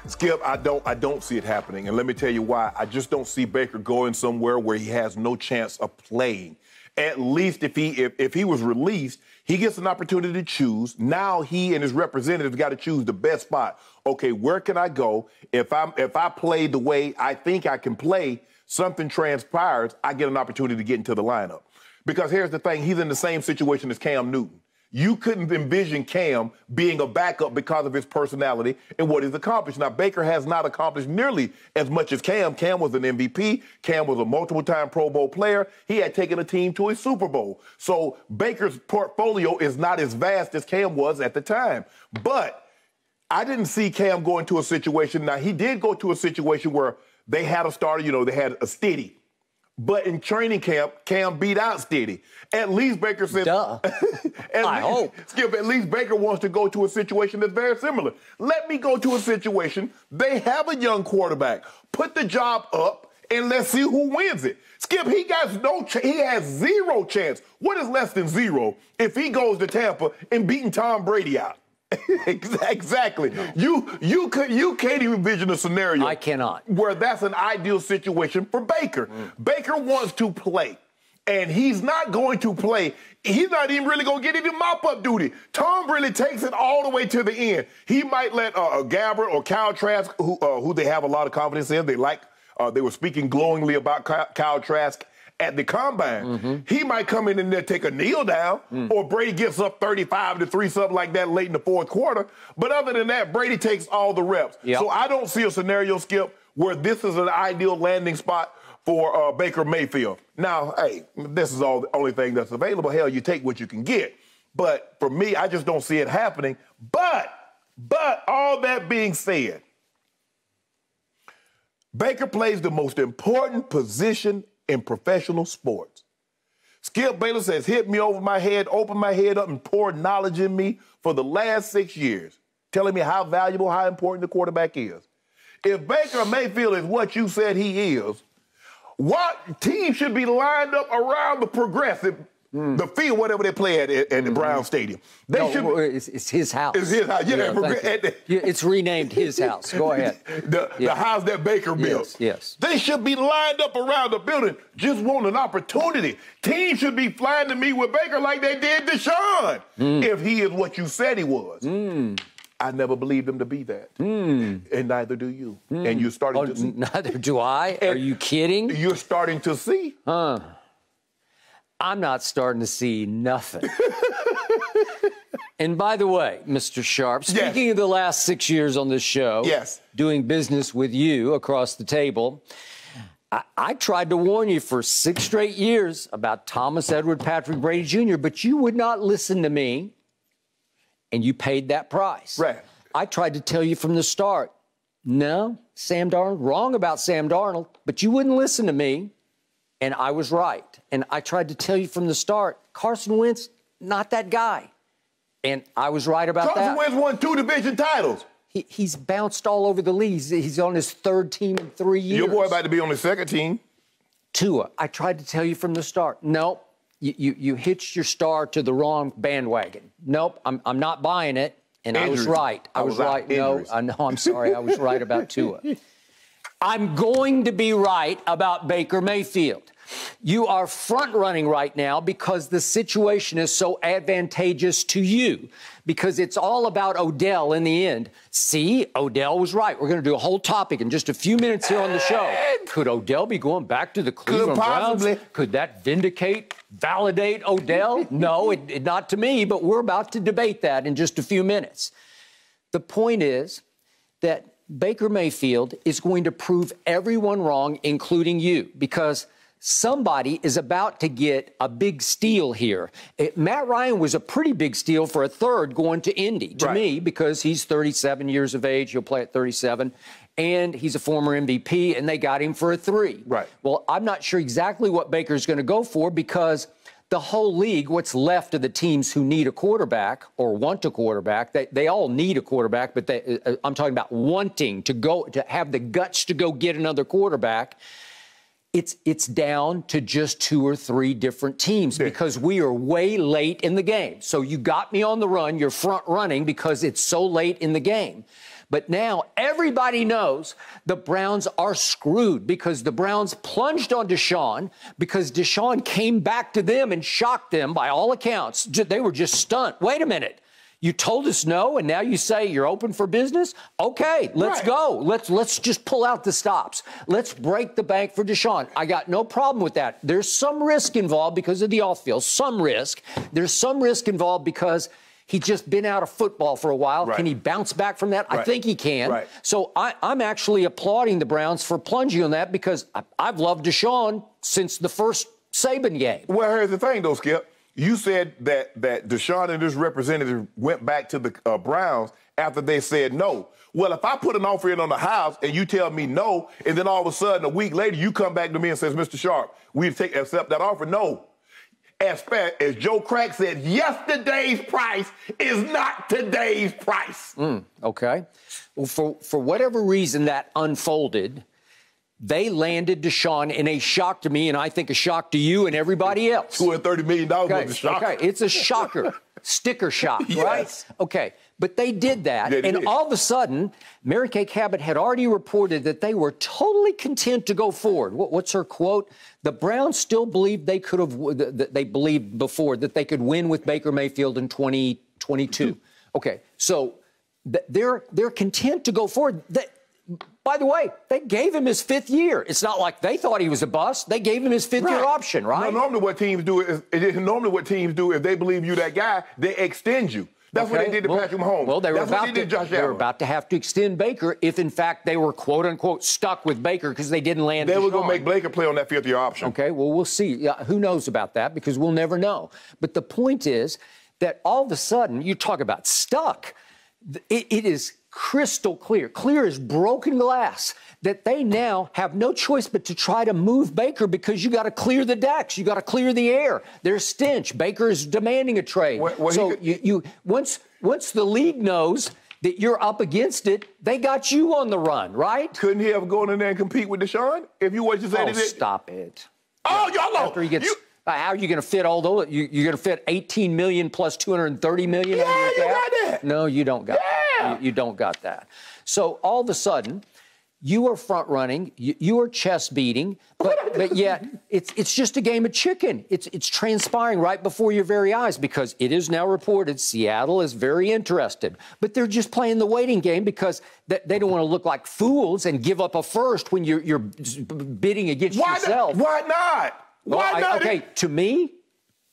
Skip, I don't see it happening, and let me tell you why. I just don't see Baker going somewhere where he has no chance of playing. At least if he was released, he gets an opportunity to choose. Now he and his representatives got to choose the best spot. Okay, where can I go? If I play the way I think I can play, something transpires, I get an opportunity to get into the lineup. Because here's the thing, he's in the same situation as Cam Newton. You couldn't envision Cam being a backup because of his personality and what he's accomplished. Now, Baker has not accomplished nearly as much as Cam. Cam was an MVP. Cam was a multiple-time Pro Bowl player. He had taken a team to a Super Bowl. So Baker's portfolio is not as vast as Cam was at the time. But I didn't see Cam go into a situation. Now, he did go to a situation where they had a starter, they had a steady. But in training camp, Cam beat out Steady. At least Baker said... Duh. I hope. Skip, at least Baker wants to go to a situation that's very similar. Let me go to a situation. They have a young quarterback. Put the job up, and let's see who wins it. Skip, he has zero chance. What is less than zero if he goes to Tampa and beating Tom Brady out? Exactly. No. You can't even envision a scenario. I cannot. Where that's an ideal situation for Baker. Baker wants to play, and he's not going to play. He's not even really going to get any mop-up duty. Tom really takes it all the way to the end. He might let Gabbert or Kyle Trask, who they have a lot of confidence in. They were speaking glowingly about Kyle Trask at the combine. He might come in and there take a kneel down, or Brady gets up 35-3, something like that late in the fourth quarter. But other than that, Brady takes all the reps. Yep. So I don't see a scenario, Skip, where this is an ideal landing spot for Baker Mayfield. Now, hey, this is the only thing that's available. Hell, you take what you can get. But for me, I just don't see it happening. But all that being said, Baker plays the most important position in professional sports. Skip Bayless has hit me over my head, opened my head up, and poured knowledge in me for the last 6 years, telling me how valuable, how important the quarterback is. If Baker Mayfield is what you said he is, what team should be lined up around the Progressive, the field, whatever they play at the Brown Stadium? It's his house. It's his house. It's renamed his house. Go ahead. The house that Baker built. Yes. They should be lined up around the building, just want an opportunity. Teams should be flying to meet with Baker like they did Deshaun, if he is what you said he was. I never believed him to be that. And neither do you. And you're starting to see. Neither do I. Are you kidding? You're starting to see. I'm not starting to see nothing. And by the way, Mr. Sharpe, speaking of the last 6 years on this show, doing business with you across the table, I tried to warn you for 6 straight years about Thomas Edward Patrick Brady Jr., but you would not listen to me, and you paid that price. Right. I tried to tell you from the start, no, Sam Darnold, wrong about Sam Darnold, but you wouldn't listen to me. And I was right. And I tried to tell you from the start, Carson Wentz, not that guy. And I was right about that. Carson Wentz won 2 division titles. He's bounced all over the league. He's on his 3rd team in 3 years. Your boy about to be on his 2nd team. Tua, I tried to tell you from the start. Nope, you hitched your star to the wrong bandwagon. Nope, I'm not buying it. And I was right. I was right. No, I'm sorry. I was right about Tua. I'm going to be right about Baker Mayfield. You are front-running right now because the situation is so advantageous to you, because it's all about Odell in the end. See, Odell was right. We're going to do a whole topic in just a few minutes here on the show. Could Odell be going back to the Cleveland Browns? Could that validate Odell? No, not to me, but we're about to debate that in just a few minutes. The point is that Baker Mayfield is going to prove everyone wrong, including you, because somebody is about to get a big steal here. Matt Ryan was a pretty big steal for a 3rd going to Indy, to me, because he's 37 years of age. He'll play at 37. And he's a former MVP, and they got him for a 3. Right. Well, I'm not sure exactly what Baker's going to go for, because the whole league, what's left of the teams who need a quarterback or want a quarterback, they all need a quarterback, but I'm talking about wanting to have the guts to go get another quarterback. It's down to just 2 or 3 different teams because we are way late in the game. So you got me on the run. You're front running because it's so late in the game. But now everybody knows the Browns are screwed because the Browns plunged on Deshaun because Deshaun came back to them and shocked them by all accounts. They were just stunned. Wait a minute. You told us no, and now you say you're open for business? Okay, let's go. Let's just pull out the stops. Let's break the bank for Deshaun. I got no problem with that. There's some risk involved because of the off-field, some risk. There's some risk involved because he's just been out of football for a while. Can he bounce back from that? I think he can. So I'm actually applauding the Browns for plunging on that because I've loved Deshaun since the first Saban game. Well, here's the thing, though, Skip. You said that Deshaun and his representative went back to the Browns after they said no. Well, if I put an offer in on the house and you tell me no, and then all of a sudden a week later you come back to me and says, Mr. Sharpe, we accept that offer. No. As Joe Crack said, yesterday's price is not today's price. Okay. Well, for whatever reason that unfolded, they landed Deshaun in a shock to me, and I think a shock to you and everybody else. $230 million was a shock. Okay, it's a shocker. Sticker shock, right? Okay, but they did that, all of a sudden, Mary Kay Cabot had already reported that they were totally content to go forward. What's her quote? The Browns still believed they could have, they believed before that they could win with Baker Mayfield in 2022. Okay, so they're content to go forward. By the way, they gave him his 5th year. It's not like they thought he was a bust. They gave him his 5th year option, right? No, normally what teams do is if they believe you that guy, they extend you. That's what they did to Patrick Mahomes. Well, they were about to have to extend Baker if, in fact, they were, quote unquote, stuck with Baker because they didn't land. They were going to make Baker play on that 5th year option. Okay, well, we'll see. Who knows about that because we'll never know. But the point is that all of a sudden, you talk about stuck. It is crystal clear as broken glass, that they now have no choice but to try to move Baker because you got to clear the decks, you got to clear the air. There's stench. Baker is demanding a trade. Once the league knows that you're up against it, they got you on the run, right? Couldn't he have gone in there and compete with Deshaun if you were to say that? Stop it. Oh, y'all know. After he gets. How are you going to fit all those? You're going to fit $18 million plus $230 million? Yeah, you got that. No, you don't got that. You don't got that. So all of a sudden, you are front running, you are chest beating, but yet it's just a game of chicken. It's transpiring right before your very eyes because it is now reported Seattle is very interested, but they're just playing the waiting game because they don't want to look like fools and give up a first when you're bidding against yourself. Why not? Why not? Okay, to me,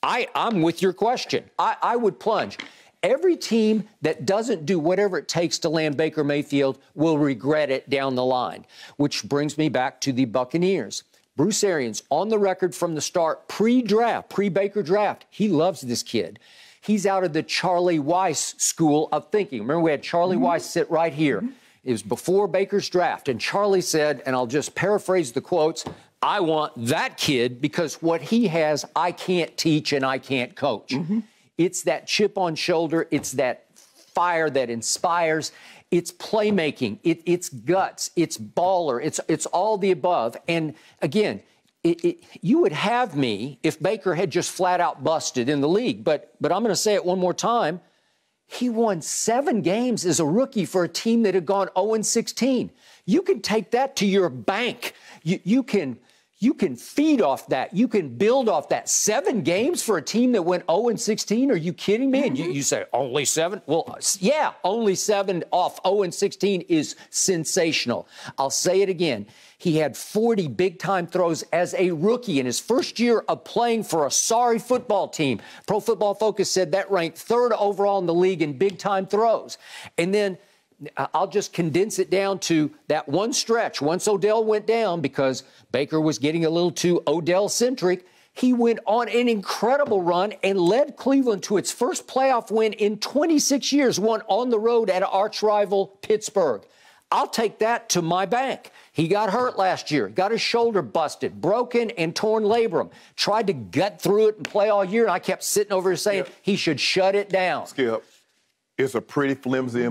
I'm with your question. I would plunge. Every team that doesn't do whatever it takes to land Baker Mayfield will regret it down the line, which brings me back to the Buccaneers. Bruce Arians, on the record from the start, pre-Baker draft, he loves this kid. He's out of the Charlie Weiss school of thinking. Remember, we had Charlie Weiss sit right here. It was before Baker's draft, and Charlie said, and I'll just paraphrase the quotes, I want that kid because what he has, I can't teach and I can't coach. It's that chip on shoulder. It's that fire that inspires. It's playmaking. It's guts. It's baller. It's all the above. And again, you would have me if Baker had just flat out busted in the league. But I'm going to say it one more time. He won 7 games as a rookie for a team that had gone 0-16. You can take that to your bank. You can feed off that. You can build off that. 7 games for a team that went 0-16? Are you kidding me? And you say, only 7? Well, yeah, only 7 off 0-16 is sensational. I'll say it again. He had 40 big-time throws as a rookie in his first year of playing for a sorry football team. Pro Football Focus said that ranked 3rd overall in the league in big-time throws. And then I'll just condense it down to that one stretch. Once Odell went down because Baker was getting a little too Odell-centric, he went on an incredible run and led Cleveland to its first playoff win in 26 years, won on the road at arch rival Pittsburgh. I'll take that to my bank. He got hurt last year, got his shoulder busted, broken and torn labrum, tried to gut through it and play all year, and I kept sitting over here saying he should shut it down. Skip. It's a pretty flimsy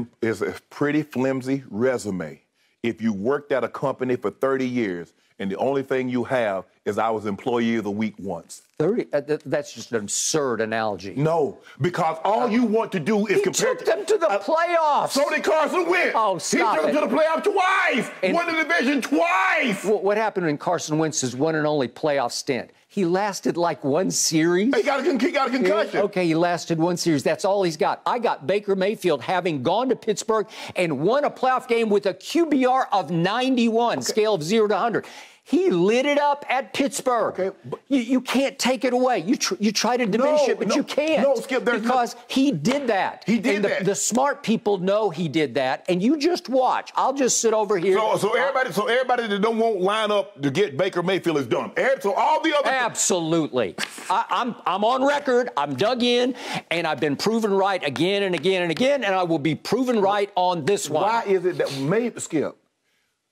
resume. If you worked at a company for 30 years and the only thing you have is I was Employee of the Week once. 30? That's just an absurd analogy. No, because all you want to do is compare. He took them to the playoffs. So did Carson Wentz. Oh, stop He took them to the playoffs twice. And won the division twice. What happened in Carson Wentz's one and only playoff stint? He lasted like one series. He got a concussion. Okay, he lasted one series. That's all he's got. I got Baker Mayfield having gone to Pittsburgh and won a playoff game with a QBR of 91, scale of 0 to 100. He lit it up at Pittsburgh. Okay, you can't take it away. You try to diminish it, but you can't. No, Skip, because he did that. He did that. The smart people know he did that, and you just watch. I'll just sit over here. So everybody that don't want line up to get Baker Mayfield is dumb. So all the other absolutely. I'm on record. I'm dug in, and I've been proven right again and again and again, and I will be proven right on this one. Why is it that Skip?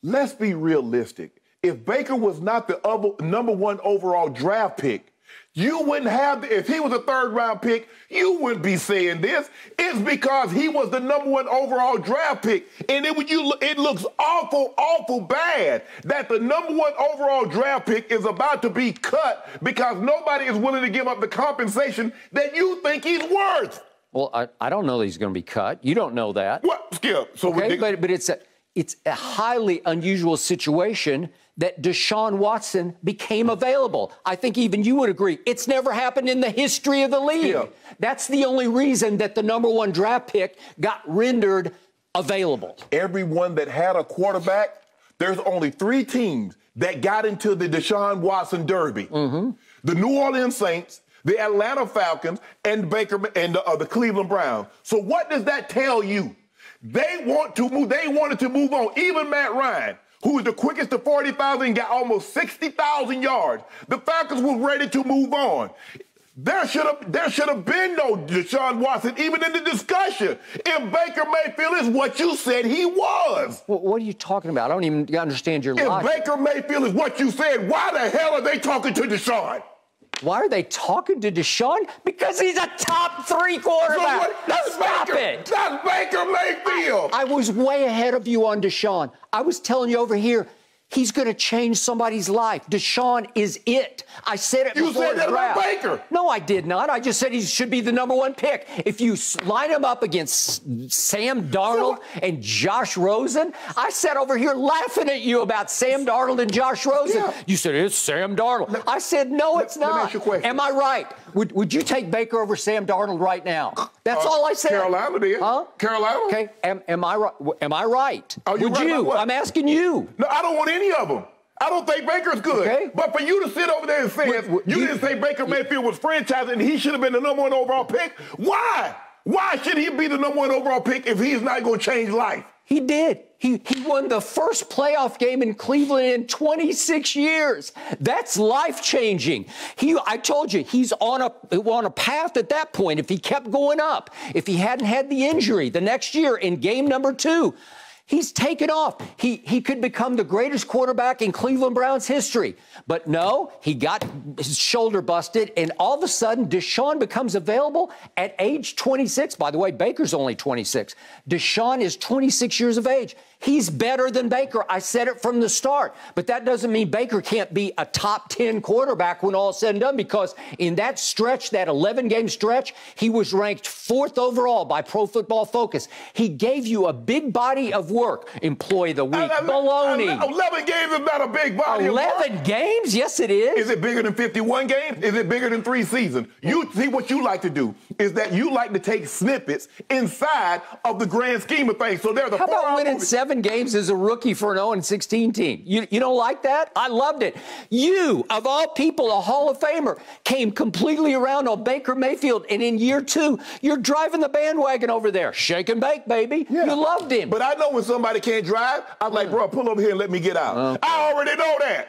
Let's be realistic. If Baker was not the #1 overall draft pick, you wouldn't have, if he was a third-round pick, you wouldn't be saying this. It's because he was the #1 overall draft pick. And it looks awful, awful bad that the #1 overall draft pick is about to be cut because nobody is willing to give up the compensation that you think he's worth. Well, I don't know that he's going to be cut. You don't know that. What, Skip? So okay, but it's a highly unusual situation that Deshaun Watson became available. I think even you would agree. It's never happened in the history of the league. Yeah. That's the only reason that the #1 draft pick got rendered available. Everyone that had a quarterback, there's only 3 teams that got into the Deshaun Watson Derby. Mm-hmm. The New Orleans Saints, the Atlanta Falcons, and the Cleveland Browns. So what does that tell you? They wanted to move on. Even Matt Ryan, who was the quickest to 40,000, got almost 60,000 yards. The Falcons were ready to move on. There should have been no Deshaun Watson even in the discussion if Baker Mayfield is what you said he was. Well, what are you talking about? I don't even understand your logic. If Baker Mayfield is what you said, why the hell are they talking to Deshaun? Why are they talking to Deshaun? Because he's a top 3 quarterback. So that's Stop Baker. it. That's Baker Mayfield. I was way ahead of you on Deshaun. I was telling you over here, he's going to change somebody's life. Deshaun is it. I said it before the draft. You said that about Baker. No, I did not. I just said he should be the #1 pick. If you line him up against Sam Darnold and Josh Rosen, I sat over here laughing at you about Sam Darnold and Josh Rosen. Yeah. You said, it's Sam Darnold. I said, no, it's not. Let me ask you a question. Am I right? Would you take Baker over Sam Darnold right now? That's all I said. Carolina did. Huh? Carolina. Okay. Am I right? Am I right? Oh, Would right you? I'm asking you. No, I don't want any of them. I don't think Baker's good. Okay. But for you to sit over there and say you didn't say Baker Mayfield was franchised and he should have been the #1 overall pick, why? Why should he be the #1 overall pick if he's not going to change life? He did. He won the first playoff game in Cleveland in 26 years. That's life-changing. I told you, he's on a path at that point if he kept going up. If he hadn't had the injury the next year in game #2, he's taken off. He could become the greatest quarterback in Cleveland Browns history. But no, he got his shoulder busted, and all of a sudden, Deshaun becomes available at age 26. By the way, Baker's only 26. Deshaun is 26 years of age. He's better than Baker. I said it from the start. But that doesn't mean Baker can't be a top 10 quarterback when all is said and done, because in that stretch, that 11-game stretch, he was ranked 4th overall by Pro Football Focus. He gave you a big body of work. Employee of the week. Baloney. 11 games is not a big body of work. 11 games? Yes, it is. Is it bigger than 51 games? Is it bigger than 3 seasons? You see, what you like to do is that you like to take snippets inside of the grand scheme of things. So there's a How about winning 7 games as a rookie for an 0-16 team? You don't like that? I loved it. You, of all people, a Hall of Famer, came completely around on Baker Mayfield, and in year 2, you're driving the bandwagon over there. Shake and bake, baby. Yeah. You loved him. But I know when somebody can't drive, I'm like, bro, pull over here and let me get out. I already know that.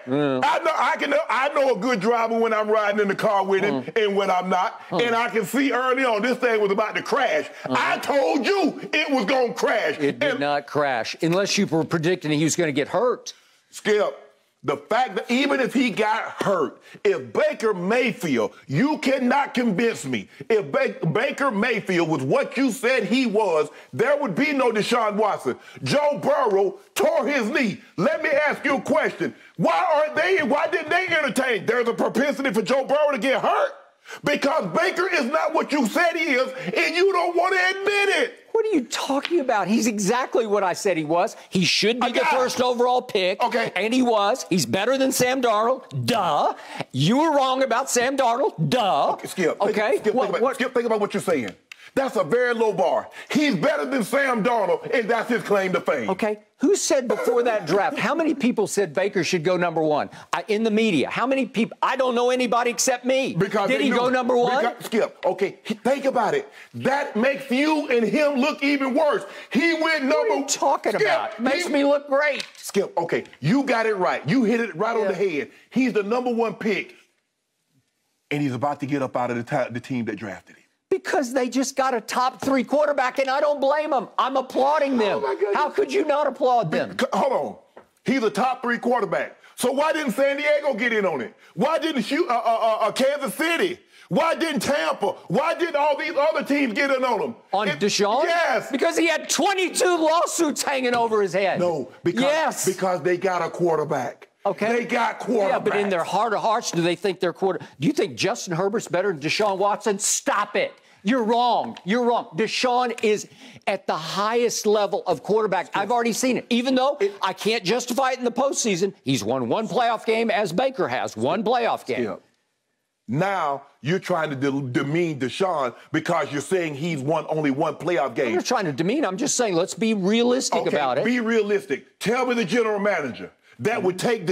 I know a good driver when I'm riding in the car with him and when I'm not. And I can see early on this thing was about to crash. I told you it was going to crash. It did not crash, unless you were predicting he was going to get hurt. Skip, The fact that even if he got hurt, if Baker Mayfield, you cannot convince me, if Baker Mayfield was what you said he was, there would be no Deshaun Watson. Joe Burrow tore his knee. Let me ask you a question. Why didn't they entertain? There's a propensity for Joe Burrow to get hurt because Baker is not what you said he is, and you don't want to admit it. What are you talking about? He's exactly what I said he was. He should be the first overall pick. Okay. And he was. He's better than Sam Darnold. Duh. You were wrong about Sam Darnold. Duh. Okay, Skip. Okay. Skip, think about what you're saying. That's a very low bar. He's better than Sam Darnold, and that's his claim to fame. Okay. Who said before that draft? How many people said Baker should go number one? In the media. How many people? I don't know anybody except me. Did he go number one? Skip, okay, think about it. That makes you and him look even worse. He went number one. What are you talking about? Makes me look great. Skip, okay, you got it right. You hit it right on the head. He's the number one pick, and he's about to get up out of the team that drafted him. Because they just got a top 3 quarterback, and I don't blame them. I'm applauding them. Oh my goodness. How could you not applaud them? Hold on. He's a top 3 quarterback. So why didn't San Diego get in on it? Why didn't Kansas City? Why didn't Tampa? Why didn't all these other teams get in on him? On Deshaun? Yes. Because he had 22 lawsuits hanging over his head. No, because they got a quarterback. Okay. They got quarterbacks. Yeah, but in their heart of hearts, do they think they're Do you think Justin Herbert's better than Deshaun Watson? Stop it. You're wrong. You're wrong. Deshaun is at the highest level of quarterback. I've already seen it. Even though I can't justify it in the postseason, he's won one playoff game as Baker has. One playoff game. Yeah. Now you're trying to demean Deshaun because you're saying he's won only one playoff game. I'm not trying to demean. I'm just saying let's be realistic about it. Be realistic. Tell me the general manager that would take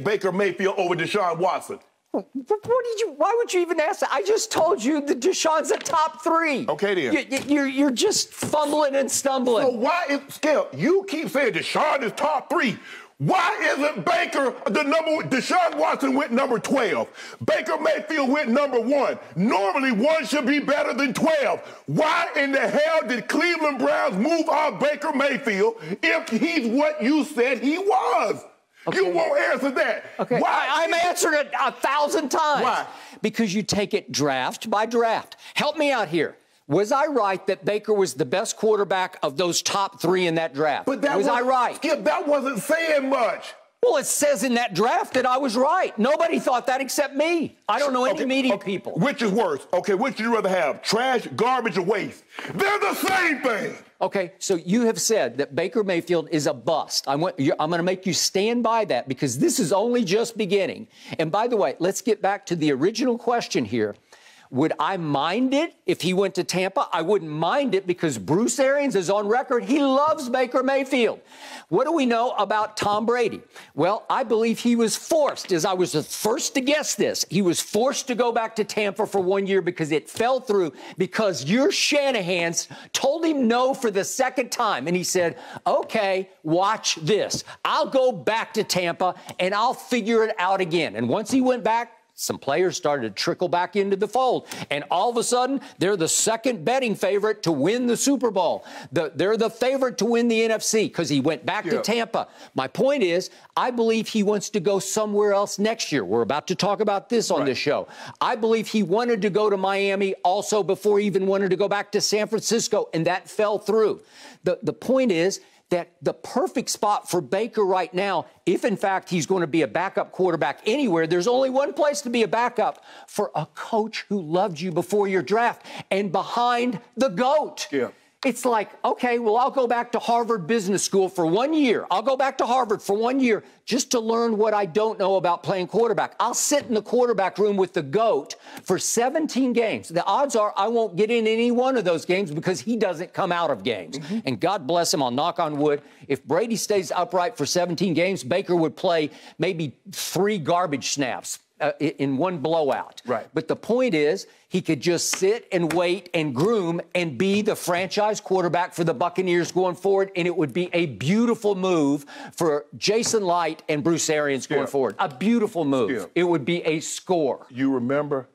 Baker Mayfield over Deshaun Watson. Why would you even ask that? I just told you that Deshaun's a top 3. Okay, then. You're just fumbling and stumbling. So why Skip, you keep saying Deshaun is top 3. Why isn't Baker the number one? Deshaun Watson went number 12. Baker Mayfield went number 1. Normally, 1 should be better than 12. Why in the hell did Cleveland Browns move off Baker Mayfield if he's what you said he was? Okay. You won't answer that. Okay. Why? I'm answering it 1,000 times. Why? Because you take it draft by draft. Help me out here. Was I right that Baker was the best quarterback of those top 3 in that draft? But was I right? Skip, that wasn't saying much. Well, it says in that draft that I was right. Nobody thought that except me. I don't know any media people. Which is worse? Okay, which would you rather have? Trash, garbage, or waste? They're the same thing. Okay, so you have said that Baker Mayfield is a bust. I'm going to make you stand by that because this is only just beginning. And by the way, let's get back to the original question here. Would I mind it if he went to Tampa? I wouldn't mind it because Bruce Arians is on record. He loves Baker Mayfield. What do we know about Tom Brady? Well, I believe he was forced, as I was the first to guess this, he was forced to go back to Tampa for 1 year because it fell through because your Shanahans told him no for the second time. And he said, okay, watch this. I'll go back to Tampa and I'll figure it out again. And once he went back, some players started to trickle back into the fold. And all of a sudden, they're the second betting favorite to win the Super Bowl. They're the favorite to win the NFC because he went back to Tampa. My point is, I believe he wants to go somewhere else next year. We're about to talk about this on this show. I believe he wanted to go to Miami also before he even wanted to go back to San Francisco, and that fell through. The point is, that the perfect spot for Baker right now, if in fact he's going to be a backup quarterback anywhere, there's only one place to be a backup for a coach who loved you before your draft and behind the GOAT. Yeah. It's like, okay, well, I'll go back to Harvard Business School for 1 year. I'll go back to Harvard for 1 year just to learn what I don't know about playing quarterback. I'll sit in the quarterback room with the GOAT for 17 games. The odds are I won't get in any one of those games because he doesn't come out of games. And God bless him, I'll knock on wood. If Brady stays upright for 17 games, Baker would play maybe 3 garbage snaps in one blowout. Right. But the point is, he could just sit and wait and groom and be the franchise quarterback for the Buccaneers going forward, and it would be a beautiful move for Jason Licht and Bruce Arians going forward. A beautiful move. It would be a score. You remember,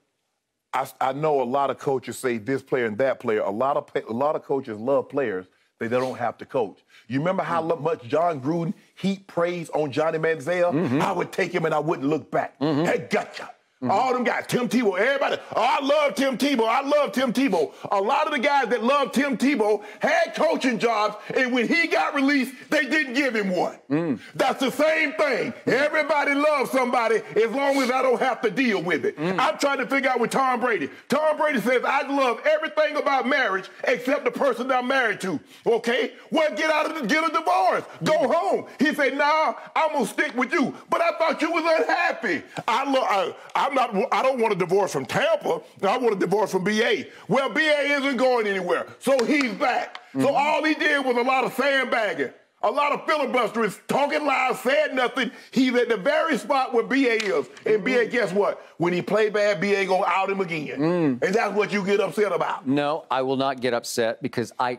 I know a lot of coaches say this player and that player. A lot of coaches love players that they don't have to coach. You remember how much John Gruden heap praise on Johnny Manziel, I would take him and I wouldn't look back. Hey, gotcha. All them guys, Tim Tebow, everybody, oh, I love Tim Tebow, I love Tim Tebow. A lot of the guys that love Tim Tebow had coaching jobs, and when he got released, they didn't give him one. That's the same thing. Everybody loves somebody as long as I don't have to deal with it. I'm trying to figure out with Tom Brady. Tom Brady says, I love everything about marriage except the person I'm married to. Okay? Well, get a divorce. Go home. He said, nah, I'm going to stick with you. But I thought you was unhappy. I don't want a divorce from Tampa. I want a divorce from B.A. Well, B.A. isn't going anywhere, so he's back. So all he did was a lot of sandbagging, a lot of filibustering, talking loud, said nothing. He's at the very spot where B.A. is. And B.A., guess what? When he play bad, B.A. gonna out him again. And that's what you get upset about. No, I will not get upset because I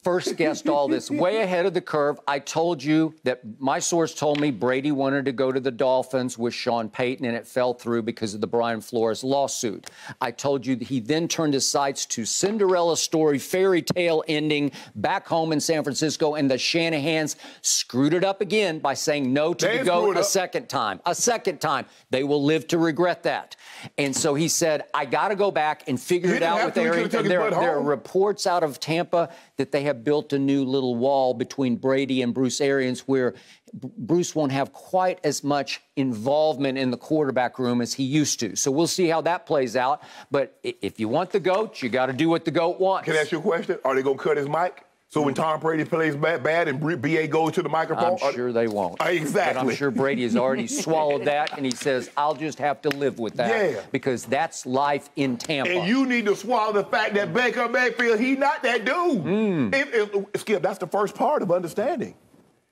first guessed all this way ahead of the curve. I told you that my source told me Brady wanted to go to the Dolphins with Sean Payton, and it fell through because of the Brian Flores lawsuit. I told you that he then turned his sights to Cinderella story, fairy tale ending, back home in San Francisco, and the Shanahans screwed it up again by saying no to the GOAT a second time. A second time. They will live to regret that. And so he said, I got to go back and figure it out with Arians. There are reports out of Tampa that they have built a new little wall between Brady and Bruce Arians where Bruce won't have quite as much involvement in the quarterback room as he used to. So we'll see how that plays out. But if you want the GOAT, you got to do what the GOAT wants. Can I ask you a question? Are they going to cut his mic? So when Tom Brady plays bad and B.A. goes to the microphone? I'm sure they won't. Exactly. But I'm sure Brady has already swallowed that, and he says, I'll just have to live with that because that's life in Tampa. And you need to swallow the fact that Baker Mayfield, he's not that dude. Skip, that's the first part of understanding,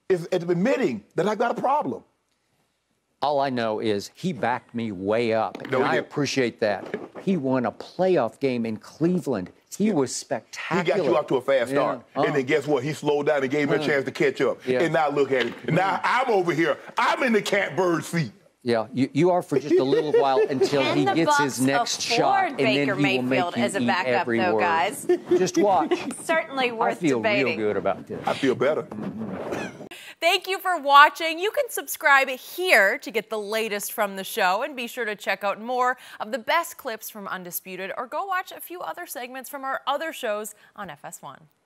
is admitting that I got a problem. All I know is he backed me way up, and I appreciate that. He won a playoff game in Cleveland. He was spectacular. He got you off to a fast start. And then guess what? He slowed down and gave me a chance to catch up. And now look at him. Now I'm over here. I'm in the catbird seat. Yeah, you are for just a little while until he gets his next shot, and then he will make you as a eat backup, every though, word. guys. Just watch. Certainly worth debating. I feel real good about this. I feel better. Thank you for watching. You can subscribe here to get the latest from the show, and be sure to check out more of the best clips from Undisputed, or go watch a few other segments from our other shows on FS1.